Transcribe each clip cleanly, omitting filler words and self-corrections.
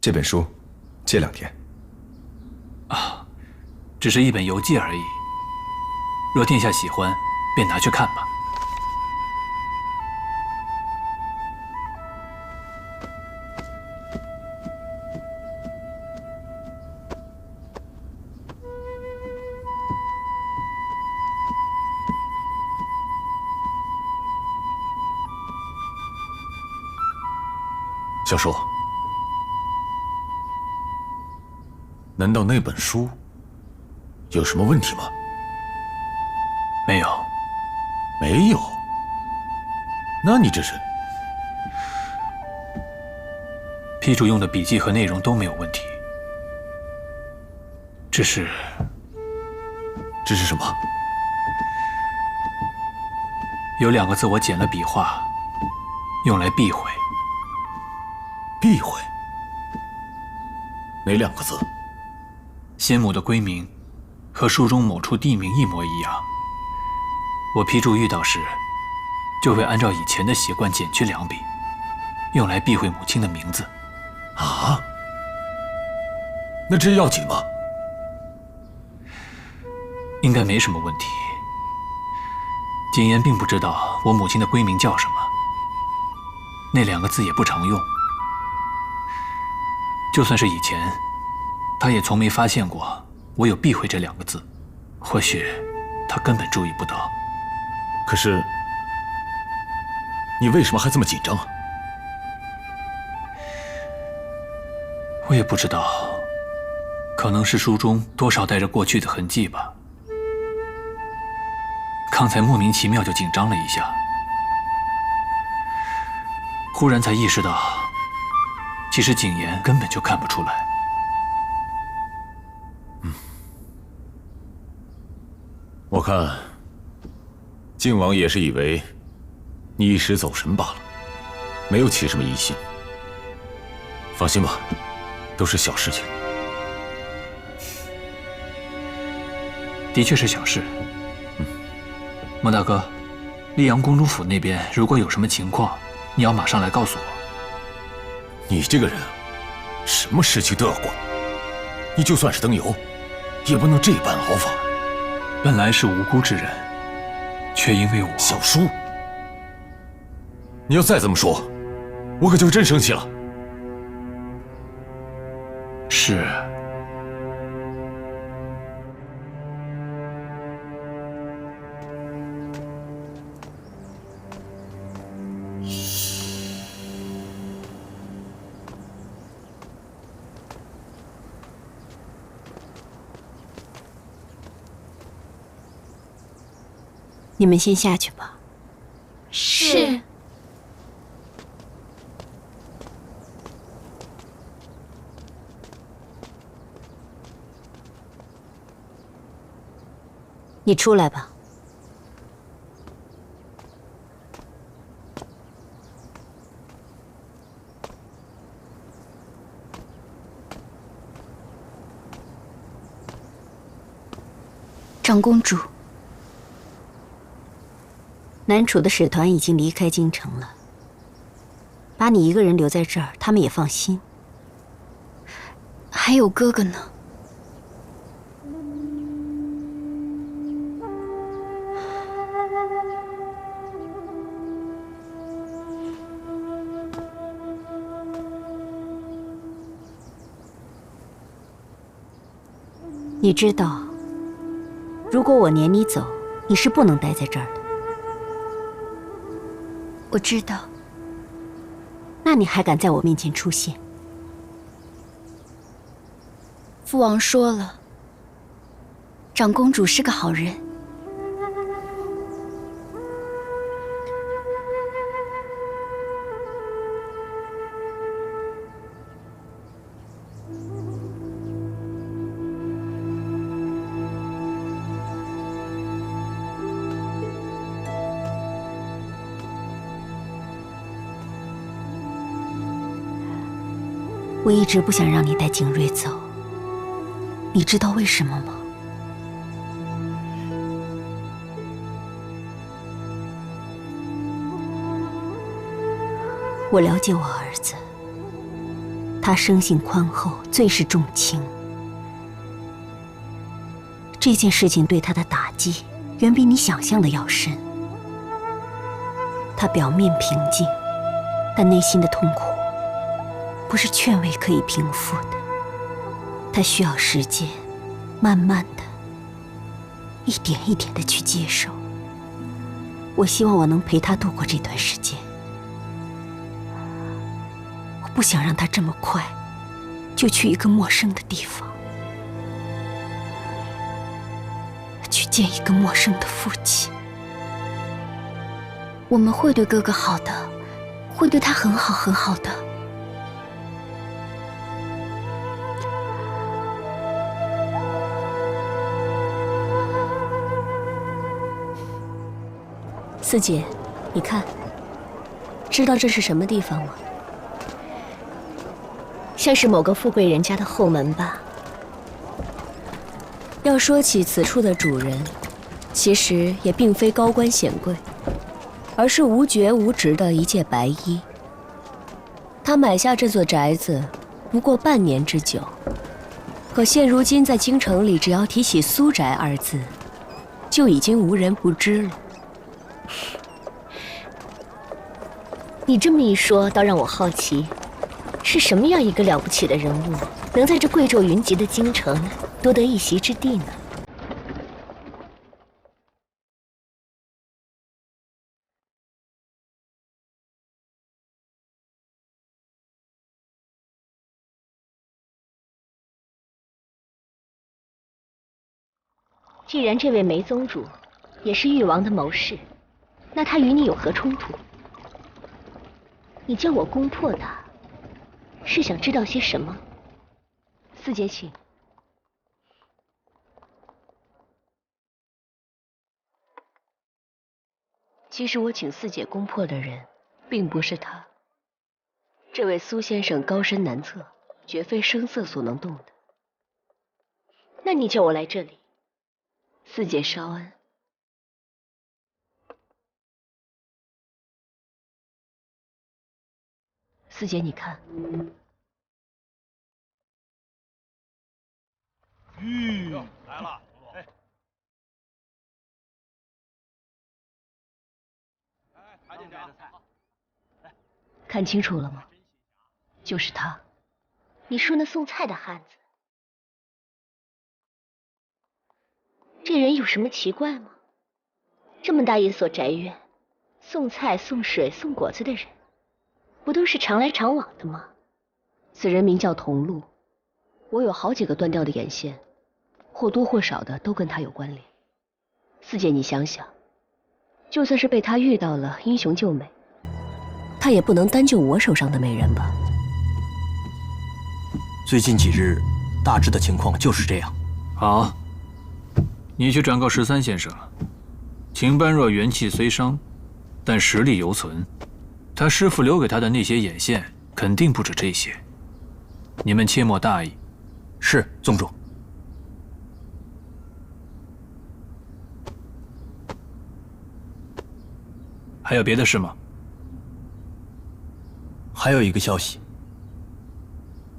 这本书，借2天。啊，只是一本游记而已。若殿下喜欢，便拿去看吧。小叔，难道那本书有什么问题吗？没有，没有。那你这是？批注用的笔记和内容都没有问题，只是什么？有2个字我剪了笔画，用来避讳。避讳？哪2个字？先母的闺名和书中某处地名一模一样。我批注遇到时，就会按照以前的习惯剪去2笔，用来避讳母亲的名字。啊？那这要紧吗？应该没什么问题。景言并不知道我母亲的闺名叫什么，那2个字也不常用。就算是以前，他也从没发现过我有避讳这2个字，或许他根本注意不到。可是，你为什么还这么紧张啊？我也不知道，可能是书中多少带着过去的痕迹吧。刚才莫名其妙就紧张了一下，忽然才意识到，其实景言根本就看不出来。我看靖王也是以为你一时走神罢了，没有起什么疑心。放心吧，都是小事情。的确是小事。莫大哥，溧阳公主府那边如果有什么情况，你要马上来告诉我。你这个人，什么事情都要管。你就算是灯油，也不能这般熬法。本来是无辜之人，却因为我……小叔，你要再这么说，我可就真生气了。是。你们先下去吧。是。你出来吧。长公主。南楚的使团已经离开京城了，把你一个人留在这儿，他们也放心。还有哥哥呢？你知道，如果我撵你走，你是不能待在这儿的。我知道。那你还敢在我面前出现？父王说了，长公主是个好人。我一直不想让你带景睿走，你知道为什么吗？我了解我儿子，他生性宽厚，最是重情。这件事情对他的打击，远比你想象的要深。他表面平静，但内心的痛苦，不是劝慰可以平复的。他需要时间，慢慢的，一点一点的去接受。我希望我能陪他度过这段时间。我不想让他这么快就去一个陌生的地方，去见一个陌生的父亲。我们会对哥哥好的，会对他很好很好的。四姐，你看，知道这是什么地方吗？像是某个富贵人家的后门吧。要说起此处的主人，其实也并非高官显贵，而是无爵无职的一介白衣。他买下这座宅子不过半年之久，可现如今在京城里，只要提起苏宅二字，就已经无人不知了。你这么一说，倒让我好奇，是什么样一个了不起的人物，能在这贵胄云集的京城夺得一席之地呢？既然这位梅宗主也是誉王的谋士，那他与你有何冲突？你叫我攻破他，是想知道些什么？四姐，请。其实我请四姐攻破的人，并不是他。这位苏先生高深难测，绝非声色所能动的。那你叫我来这里？四姐稍安。四姐，你看，来了，哎，还得加菜，看清楚了吗？就是他。你说那送菜的汉子，这人有什么奇怪吗？这么大一所宅院，送菜、送水、送果子的人，不都是常来常往的吗？此人名叫童路，我有好几个断掉的眼线，或多或少的都跟他有关联。四姐，你想想，就算是被他遇到了英雄救美，他也不能单救我手上的美人吧？最近几日，大致的情况就是这样。好，你去转告13先生，秦般若元气虽伤，但实力犹存。他师父留给他的那些眼线，肯定不止这些。你们切莫大意。是，宗主。还有别的事吗？还有一个消息，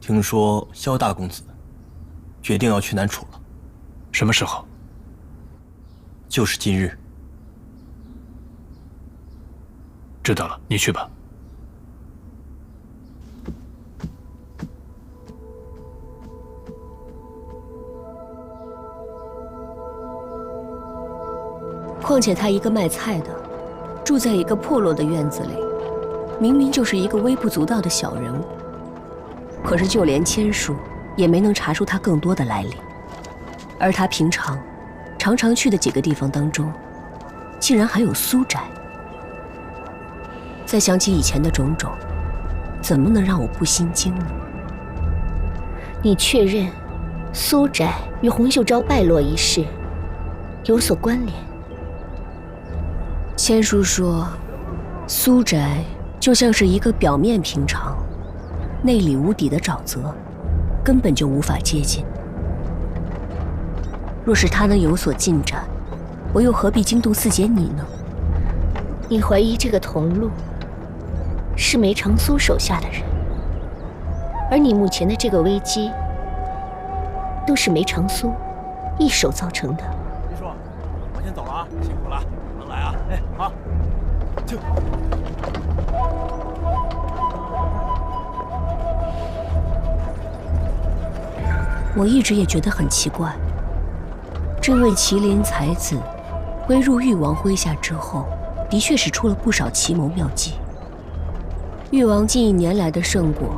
听说萧大公子决定要去南楚了。什么时候？就是今日。知道了，你去吧。况且他一个卖菜的，住在一个破落的院子里，明明就是一个微不足道的小人物，可是就连千叔也没能查出他更多的来历。而他平常常常去的几个地方当中，竟然还有苏宅。再想起以前的种种，怎么能让我不心惊呢？你确认苏宅与洪秀昭败落一事有所关联？千叔说，苏宅就像是一个表面平常、内里无底的沼泽，根本就无法接近。若是他能有所进展，我又何必惊动四姐你呢？你怀疑这个童路是梅长苏手下的人，而你目前的这个危机，都是梅长苏一手造成的。秘书，我先走了啊，辛苦了，能来啊？哎，好，就。我一直也觉得很奇怪，这位麒麟才子归入誉王麾下之后，的确是出了不少奇谋妙计。誉王近1年来的胜果，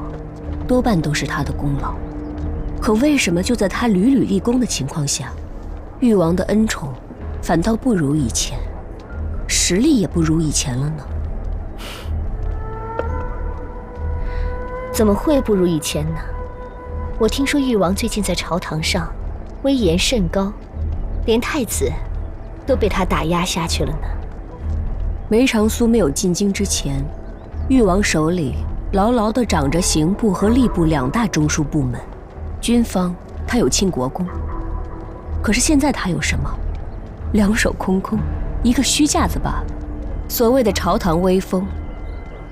多半都是他的功劳。可为什么就在他屡屡立功的情况下，誉王的恩宠反倒不如以前，实力也不如以前了呢？怎么会不如以前呢？我听说誉王最近在朝堂上威严甚高，连太子都被他打压下去了呢。梅长苏没有进京之前，誉王手里牢牢地掌着刑部和吏部2大中枢部门，军方他有庆国公。可是现在他有什么？2手空空，一个虚架子罢了。所谓的朝堂威风，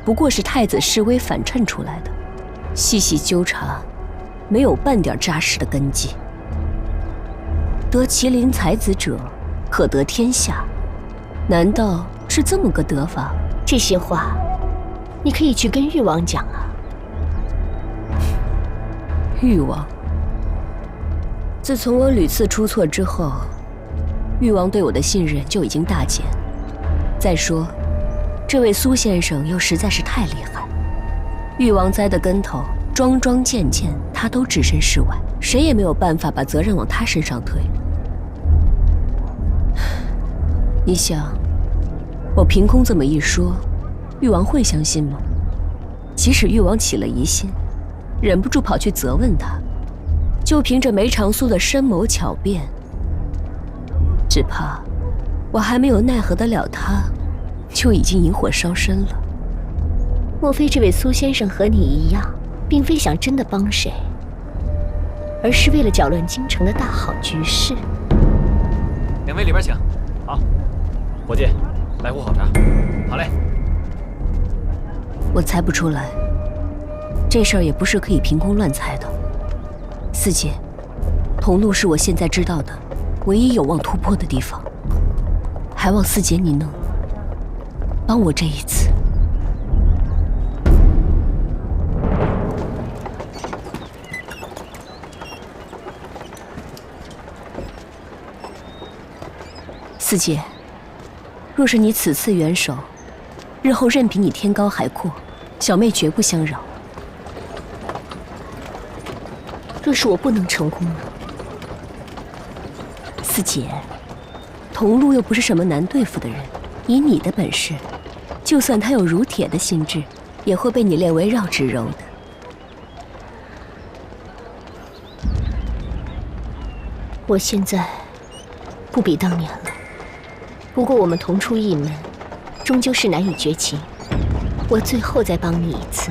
不过是太子示威反衬出来的。细细纠察，没有半点扎实的根基。得麒麟才子者，可得天下，难道是这么个得法？这些话，你可以去跟誉王讲啊。誉王，自从我屡次出错之后，誉王对我的信任就已经大减。再说，这位苏先生又实在是太厉害，誉王栽的跟头，桩桩件件他都置身事外，谁也没有办法把责任往他身上推。你想，我凭空这么一说，誉王会相信吗？即使誉王起了疑心，忍不住跑去责问他，就凭着梅长苏的深谋巧辩，只怕我还没有奈何得了他，就已经引火烧身了。莫非这位苏先生和你一样，并非想真的帮谁，而是为了搅乱京城的大好局势？两位里边请。好，伙计，来壶好茶。好嘞。我猜不出来，这事儿也不是可以凭空乱猜的。四姐，同路是我现在知道的唯一有望突破的地方，还望四姐你能帮我这一次。四姐，若是你此次援手，日后任凭你天高海阔，小妹绝不相扰。若是我不能成功呢？四姐，同路又不是什么难对付的人，以你的本事，就算他有如铁的心智，也会被你练为绕指柔的。我现在不比当年了，不过我们同出一门，终究是难以绝情。我最后再帮你一次，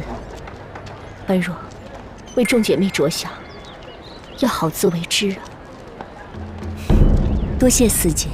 般若，为众姐妹着想，要好自为之啊！多谢四姐。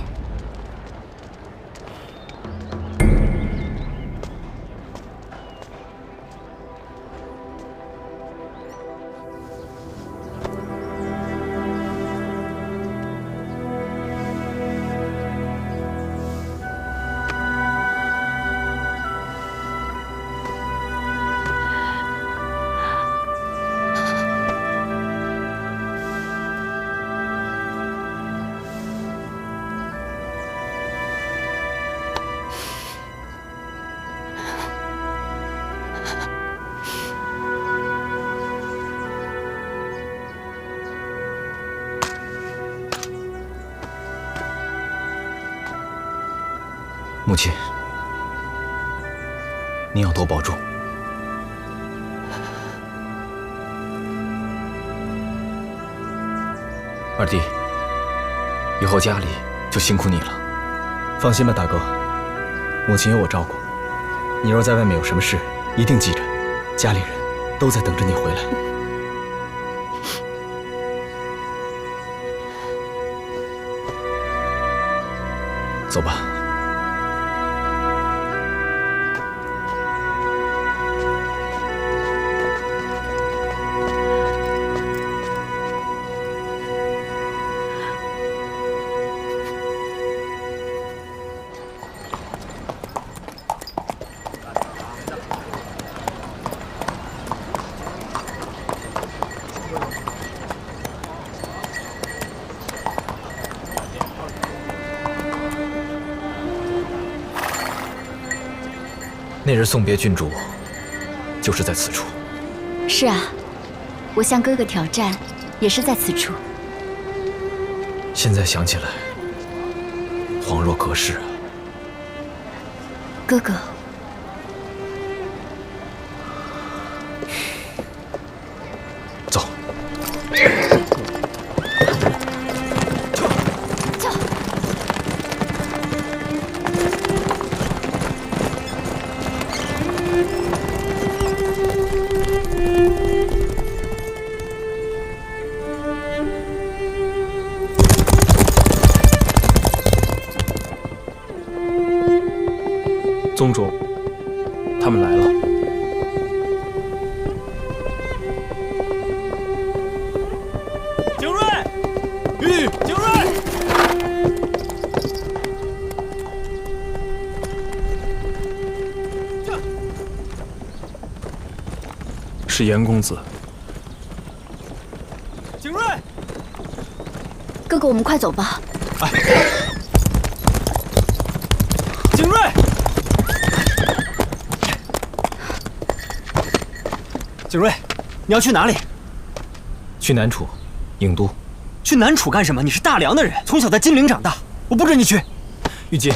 母亲，您要多保重。二弟，以后家里就辛苦你了。放心吧，大哥，母亲有我照顾。你若在外面有什么事，一定记着，家里人都在等着你回来。走吧。那日送别郡主，就是在此处。是啊，我向哥哥挑战，也是在此处。现在想起来，恍若隔世啊。哥哥，走。宗主，他们来了。景睿，景睿，是严公子。景睿，哥哥，我们快走吧。景睿。景睿，你要去哪里？去南楚，郢都。去南楚干什么？你是大梁的人，从小在金陵长大，我不准你去。玉阶，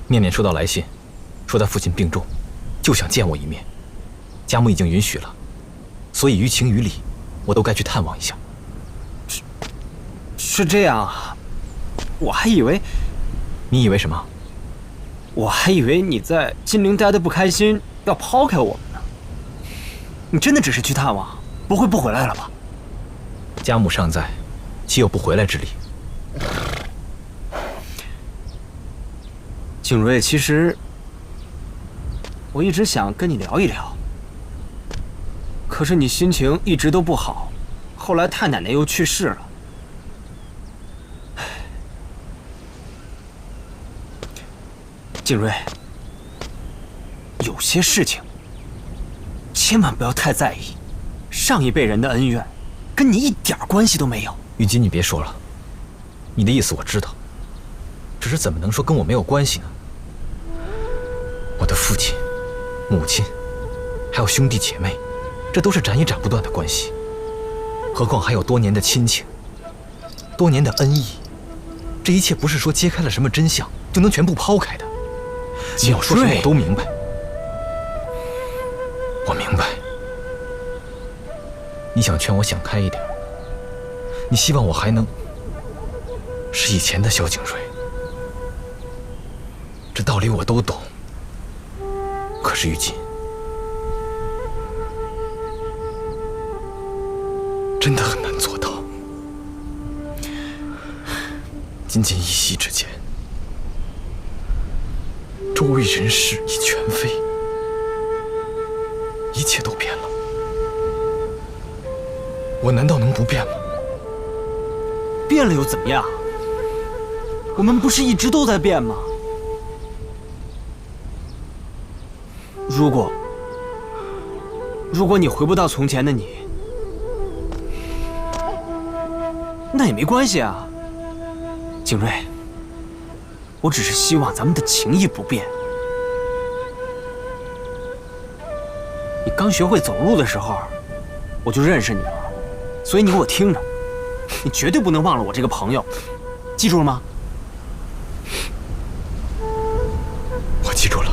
面面收到来信，说他父亲病重，就想见我一面。家母已经允许了，所以于情于理，我都该去探望一下。是这样啊，我还以为……你以为什么？我还以为你在金陵待得不开心，要抛开我们呢。你真的只是去探望，不会不回来了吧？家母尚在，岂有不回来之理？景睿，其实我一直想跟你聊一聊，可是你心情一直都不好，后来太奶奶又去世了。景睿，有些事情千万不要太在意，上一辈人的恩怨跟你一点关系都没有。玉姬，你别说了，你的意思我知道，只是怎么能说跟我没有关系呢？我的父亲、母亲，还有兄弟姐妹，这都是斩也斩不断的关系，何况还有多年的亲情，多年的恩义，这一切不是说揭开了什么真相就能全部抛开的。你要说什么我都明白，我明白。你想劝我想开一点，你希望我还能是以前的萧景睿，这道理我都懂。可是玉姬，真的很难做到。仅仅一夕之间，周围人事已全非，一切都变了。我难道能不变吗？变了又怎么样？我们不是一直都在变吗？如果你回不到从前的你，那也没关系啊。景睿，我只是希望咱们的情谊不变。你刚学会走路的时候，我就认识你了，所以你给我听着，你绝对不能忘了我这个朋友，记住了吗？我记住了。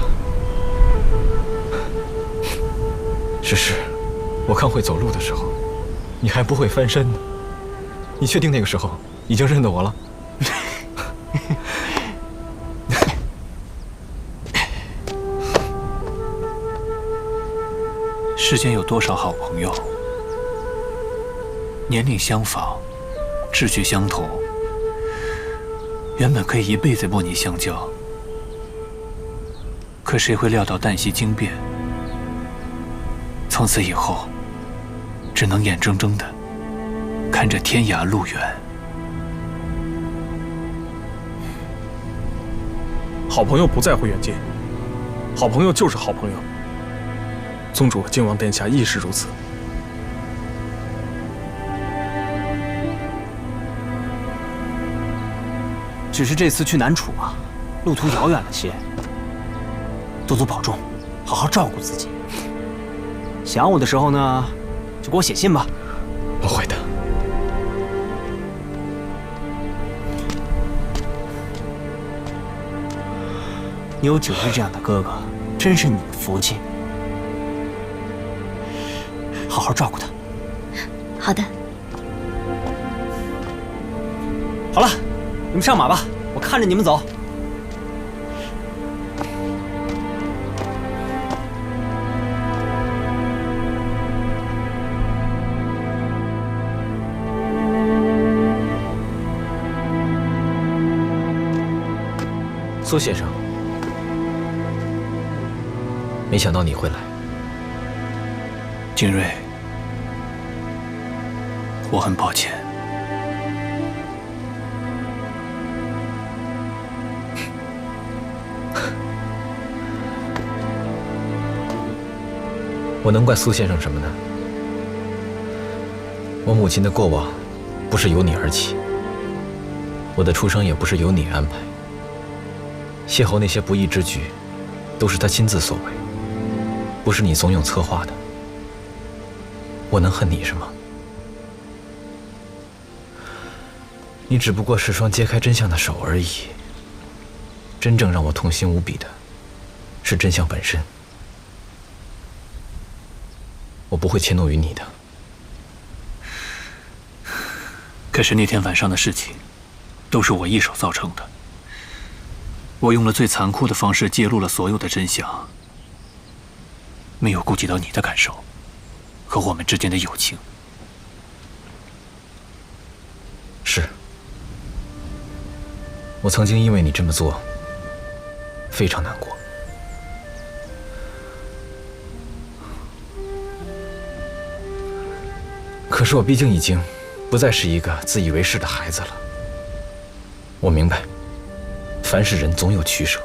只是，我刚会走路的时候，你还不会翻身呢。你确定那个时候已经认得我了？世间有多少好朋友，年龄相仿，志趣相同，原本可以一辈子莫逆相交，可谁会料到旦夕惊变，从此以后，只能眼睁睁的看着天涯路远。好朋友不在乎远近，好朋友就是好朋友。宗主和靖王殿下亦是如此。只是这次去南楚啊，路途遥远了些，多多保重，好好照顾自己。想我的时候呢，就给我写信吧。我会的。你有景睿这样的哥哥，真是你的福气。好好照顾他。好的。好了，你们上马吧，我看着你们走。苏先生，没想到你会来。景睿，我很抱歉。我能怪苏先生什么呢？我母亲的过往不是由你而起，我的出生也不是由你安排。邂逅那些不义之举，都是他亲自所为，不是你怂恿策划的。我能恨你什么？你只不过是双揭开真相的手而已。真正让我痛心无比的，是真相本身。我不会迁怒于你的。可是那天晚上的事情，都是我一手造成的。我用了最残酷的方式揭露了所有的真相，没有顾及到你的感受和我们之间的友情。是，我曾经因为你这么做非常难过。可是我毕竟已经不再是一个自以为是的孩子了。我明白，凡是人总有取舍。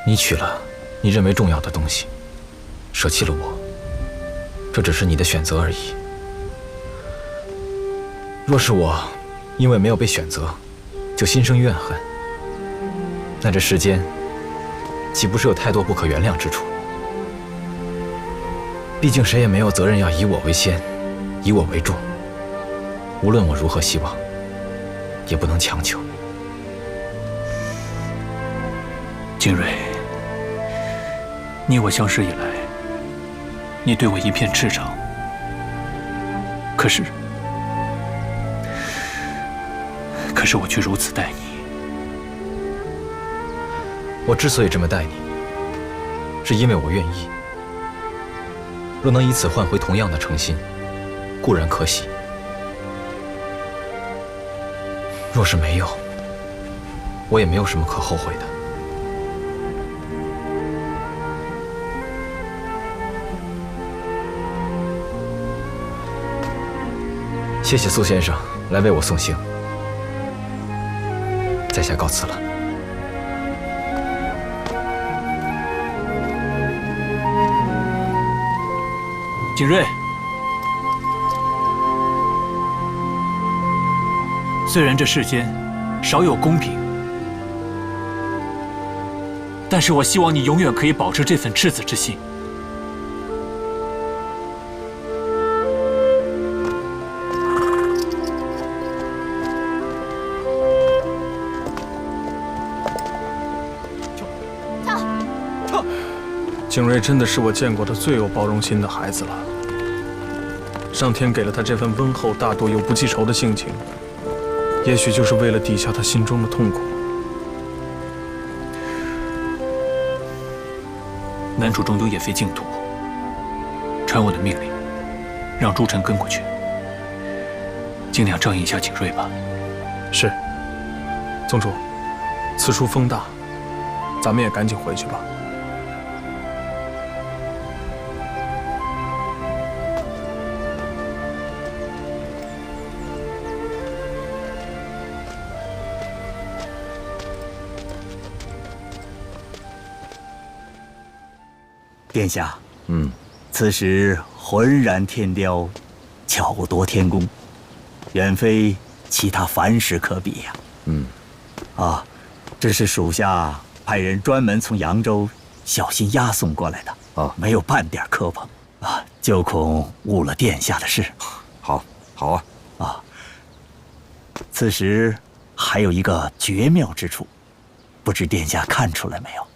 你取了你认为重要的东西，舍弃了我，这只是你的选择而已。若是我因为没有被选择，就心生怨恨，那这世间岂不是有太多不可原谅之处？毕竟谁也没有责任要以我为先，以我为重。无论我如何希望，也不能强求。景睿，你我相识以来，你对我一片赤诚，可是我却如此待你。我之所以这么待你，是因为我愿意。若能以此换回同样的诚心，固然可喜；若是没有，我也没有什么可后悔的。谢谢苏先生来为我送行，在下告辞了。景睿，虽然这世间少有公平，但是我希望你永远可以保持这份赤子之心。景睿真的是我见过的最有包容心的孩子了。上天给了他这份温厚大度又不记仇的性情，也许就是为了抵消他心中的痛苦。南楚终究也非净土，传我的命令，让诸臣跟过去，尽量照应一下景睿吧。是，宗主，此处风大，咱们也赶紧回去吧。殿下，此时浑然天雕，巧夺天工，远非其他凡事可比呀。这是属下派人专门从扬州小心押送过来的啊，没有半点磕碰啊，就恐误了殿下的事。好，好啊。啊，此时还有一个绝妙之处，不知殿下看出来没有？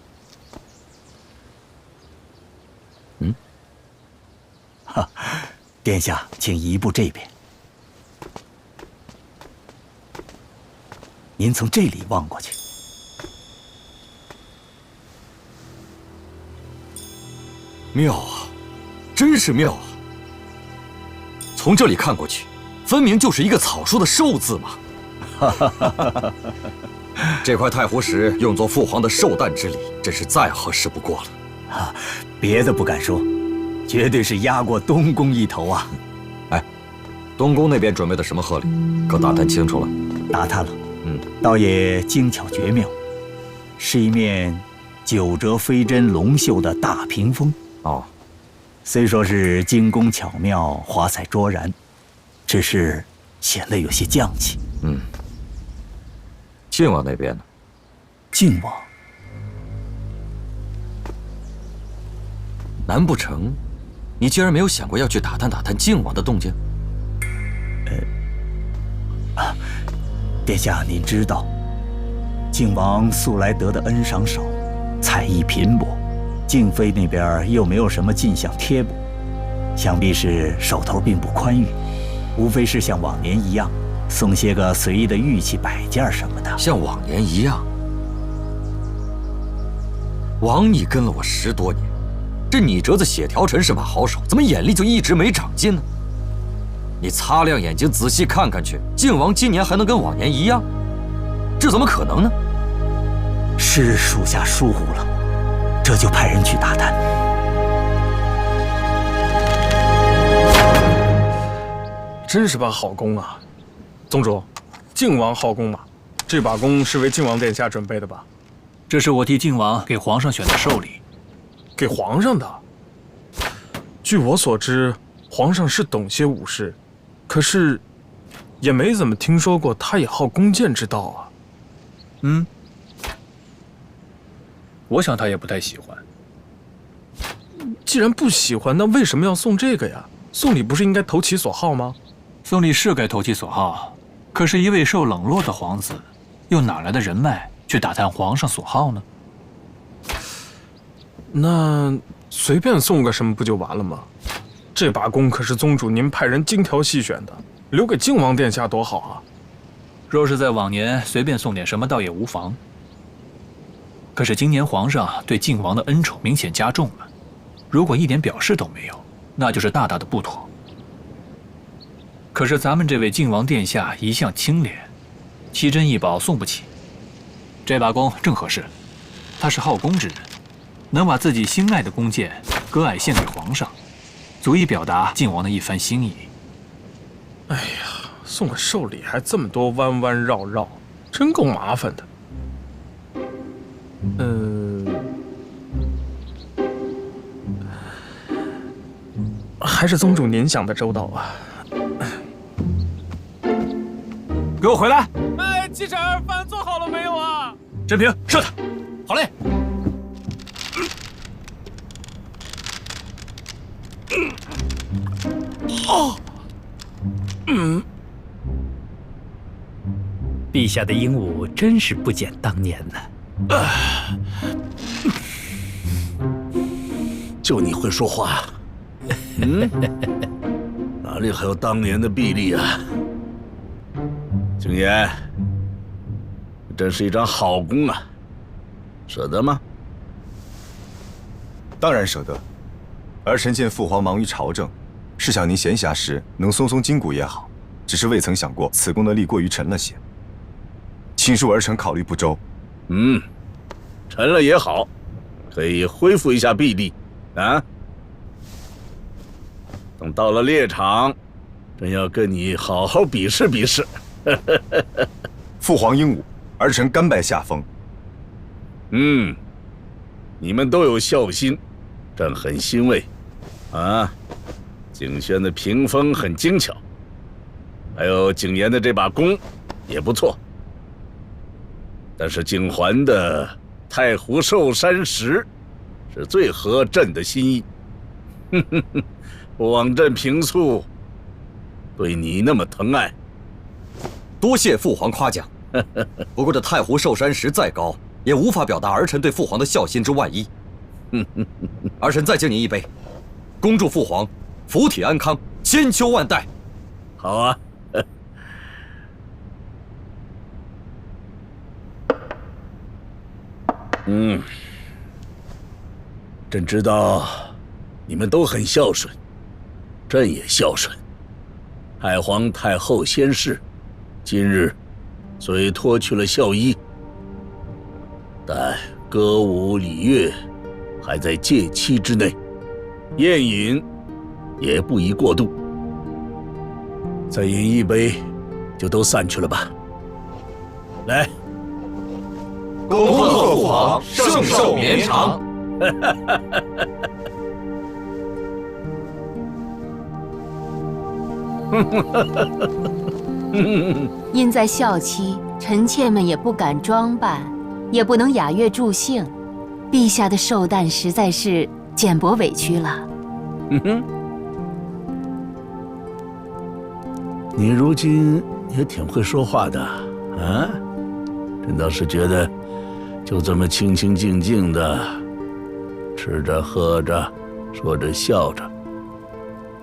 哈，殿下，请移步这边。您从这里望过去，妙啊，真是妙啊！从这里看过去，分明就是一个草书的“寿”字嘛。这块太湖石用作父皇的寿诞之礼，真是再合适不过了。啊，别的不敢说，绝对是压过东宫一头啊！哎，东宫那边准备的什么贺礼，可打探清楚了？打探了，倒也精巧绝妙，是一面9折飞针龙绣的大屏风。哦，虽说是精工巧妙，华彩卓然，只是显得有些匠气。晋王那边呢？晋王，难不成你竟然没有想过要去打探打探晋王的动静？殿下，您知道，晋王素来得的恩赏少，才艺贫薄，静妃那边又没有什么进项贴补，想必是手头并不宽裕，无非是像往年一样，送些个随意的玉器摆件什么的。像往年一样？王逆跟了我10多年，这拟折子写条陈是把好手，怎么眼力就一直没长进呢？你擦亮眼睛仔细看看去，晋王今年还能跟往年一样？这怎么可能呢？是属下疏忽了，这就派人去打探。真是把好弓啊！宗主，晋王好弓马，这把弓是为晋王殿下准备的吧？这是我替晋王给皇上选的寿礼。给皇上的？据我所知，皇上是懂些武士，可是也没怎么听说过他也好弓箭之道啊。我想他也不太喜欢。既然不喜欢，那为什么要送这个呀？送礼不是应该投其所好吗？送礼是该投其所好，可是一位受冷落的皇子，又哪来的人脉去打探皇上所好呢？那随便送个什么不就完了吗？这把弓可是宗主您派人精挑细选的，留给晋王殿下多好啊！若是在往年随便送点什么，倒也无妨。可是今年皇上对晋王的恩宠明显加重了，如果一点表示都没有，那就是大大的不妥。可是咱们这位晋王殿下一向清廉，奇珍异宝送不起，这把弓正合适。他是好弓之人，能把自己心爱的弓箭割爱献给皇上，足以表达晋王的一番心意。哎呀，送个寿礼还这么多弯弯绕绕，真够麻烦的。还是宗主您想的周到啊！给我回来！哎，继承饭做好了没有啊？甄平，射他！好嘞！陛下的英武真是不减当年呢。就你会说话，哪里还有当年的臂力啊？景琰，真是一张好弓啊，舍得吗？当然舍得。儿臣见父皇忙于朝政，试想您闲暇时能松松筋骨也好，只是未曾想过此弓的力过于沉了些，请恕儿臣考虑不周。沉了也好，可以恢复一下臂力啊。等到了猎场，真要跟你好好比试比试。父皇英武，儿臣甘拜下风。你们都有孝心，朕很欣慰。景轩的屏风很精巧，还有景琰的这把弓也不错。但是景桓的太湖寿山石，是最合朕的心意。不枉朕平素对你那么疼爱。多谢父皇夸奖。不过这太湖寿山石再高，也无法表达儿臣对父皇的孝心之万一。儿臣再敬您一杯，恭祝父皇福体安康，千秋万代。好啊。朕知道你们都很孝顺，朕也孝顺。太皇太后先逝，今日虽脱去了孝衣，但歌舞礼乐还在戒期之内，宴饮也不宜过度。再饮一杯，就都散去了吧。来，恭贺父皇圣寿绵长。因在孝期，臣妾们也不敢装扮，也不能雅乐助兴。陛下的寿诞实在是简薄委屈了。你如今也挺会说话的啊！朕倒是觉得，就这么清清静静的吃着喝着，说着笑着，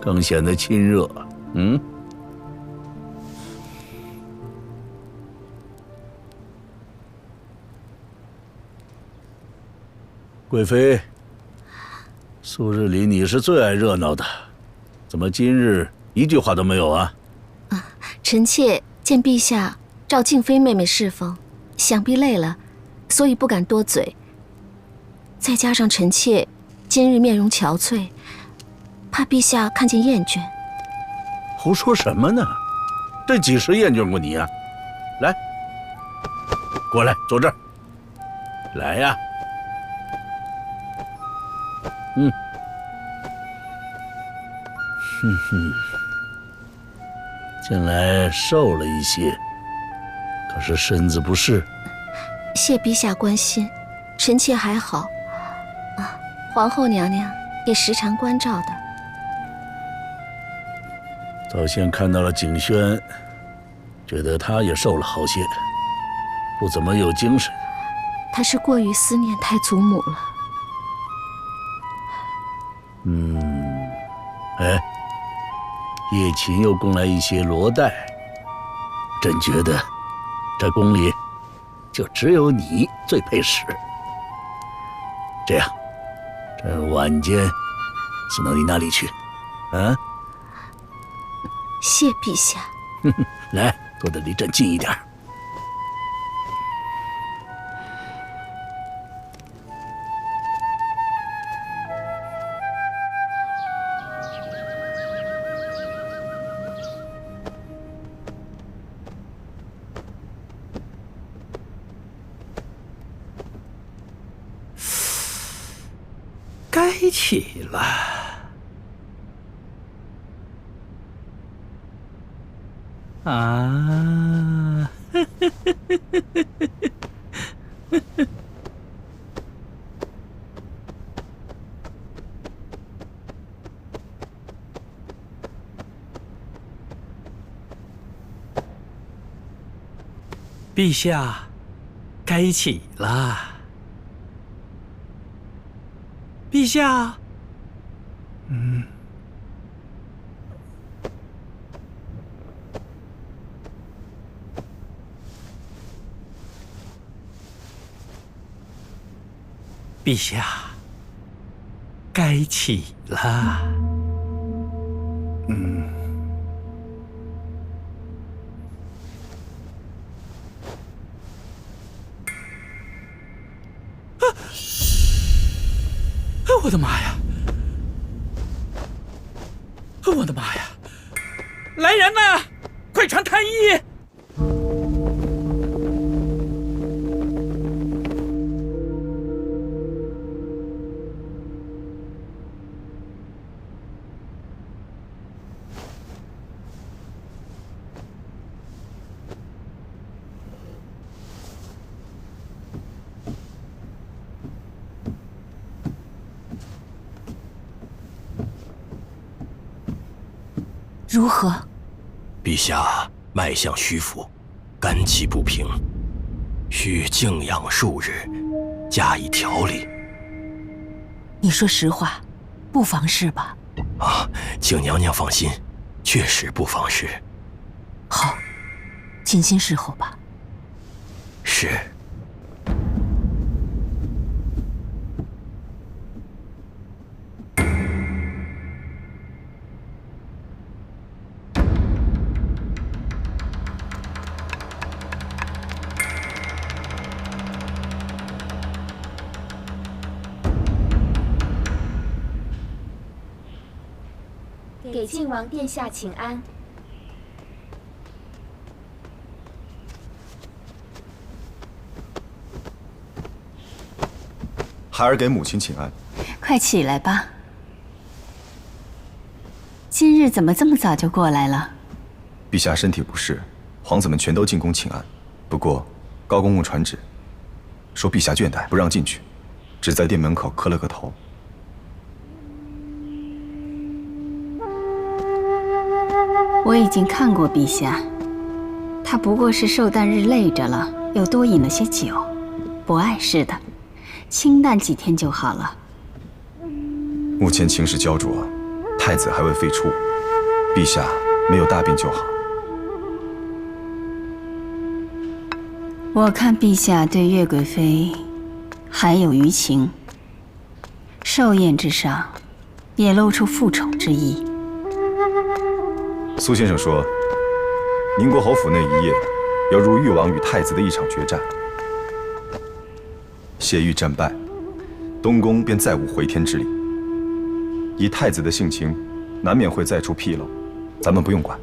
更显得亲热。贵妃，素日里你是最爱热闹的，怎么今日一句话都没有啊？臣妾见陛下召静妃妹妹侍奉，想必累了，所以不敢多嘴。再加上臣妾今日面容憔悴，怕陛下看见厌倦。胡说什么呢？这几时厌倦过你啊？来，过来坐这儿。来呀！近来瘦了一些，可是身子不适。谢陛下关心，臣妾还好。皇后娘娘也时常关照的。早先看到了景轩，觉得他也瘦了好些，不怎么有精神。他是过于思念太祖母了。叶琴又供来一些罗带，朕觉得这宫里就只有你最配使。这样，朕晚间送到你那里去。谢陛下。来，坐得离朕近一点。该起了。啊！陛下，该起了。陛下，陛下，该起了。我的妈呀！我的妈呀！来人呐！快传太医！如何？陛下脉象虚浮，肝气不平，需静养数日，加以调理。你说实话，不妨事吧？啊，请娘娘放心，确实不妨事。好，静心侍候吧。是。给靖王殿下请安。孩儿给母亲请安。快起来吧。今日怎么这么早就过来了？陛下身体不适，皇子们全都进宫请安。不过，高公公传旨，说陛下倦怠，不让进去，只在殿门口磕了个头。我已经看过陛下，他不过是受诞日累着了，又多饮了些酒，不碍事的，清淡几天就好了。目前情势焦灼，太子还未废黜，陛下没有大病就好。我看陛下对岳贵妃还有余情，寿宴之上也露出复宠之意。苏先生说，宁国侯府内一夜，犹如誉王与太子的一场决战。谢玉战败，东宫便再无回天之理。以太子的性情，难免会再出纰漏，咱们不用管。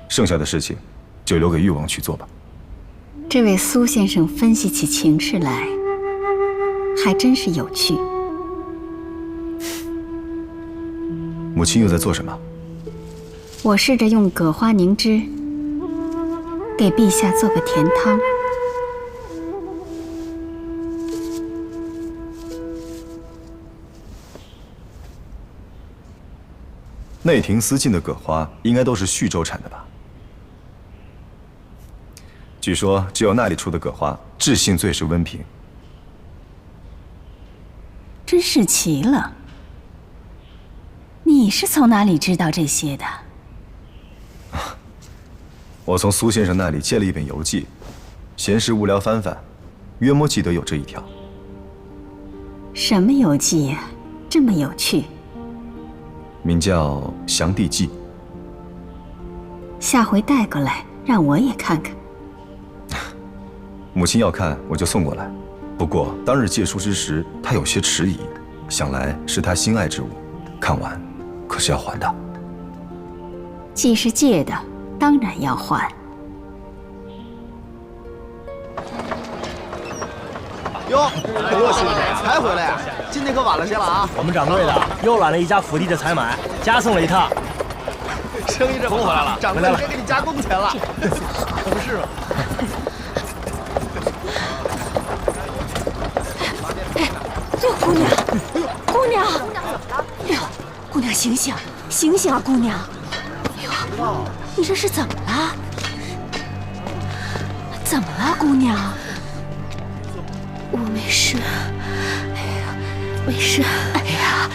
剩下的事情，就留给誉王去做吧。这位苏先生分析起情势来，还真是有趣。母亲又在做什么？我试着用葛花凝脂给陛下做个甜汤。内廷私进的葛花应该都是徐州产的吧？据说只有那里出的葛花质性最是温平。真是奇了，你是从哪里知道这些的？我从苏先生那里借了一本游记，闲时无聊翻翻，约莫记得有这一条。什么游记呀？这么有趣？名叫《降帝记》。下回带过来，让我也看看。母亲要看，我就送过来。不过当日借书之时，他有些迟疑，想来是他心爱之物，看完可是要还的。既是借的，当然要还。哟，郭兄弟才回来呀？今天可晚了些了啊！我们掌柜的又揽了一家府邸的采买，加送了一趟。生意这么好，回来了，掌柜的该给你加工钱了，可不是吗？哟，姑娘，姑娘，哎呦，姑娘醒醒，醒醒啊，姑娘！哎呦，你这是怎么了？怎么了，姑娘？我没事，哎呀，没事。哎呀，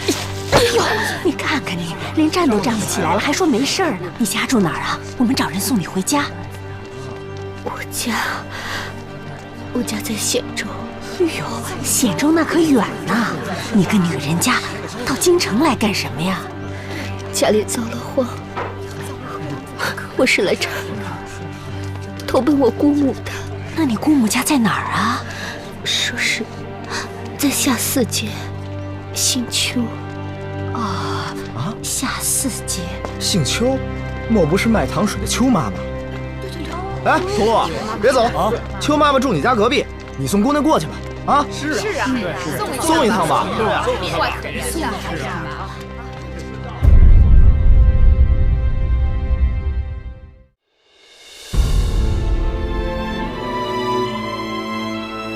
哎呦，你看看你，连站都站不起来了，还说没事呢。你家住哪儿啊？我们找人送你回家。我家在兗州。哎呦，兗州那可远呐！你跟那个人家到京城来干什么呀？家里遭了荒，我是来这儿投奔我姑母的。那你姑母家在哪儿啊？说是在下四街姓邱。下四街。姓邱，莫不是卖糖水的邱妈妈？哎，童路，别走啊！邱妈妈住你家隔壁，你送姑娘过去吧。啊，是啊，送一趟吧。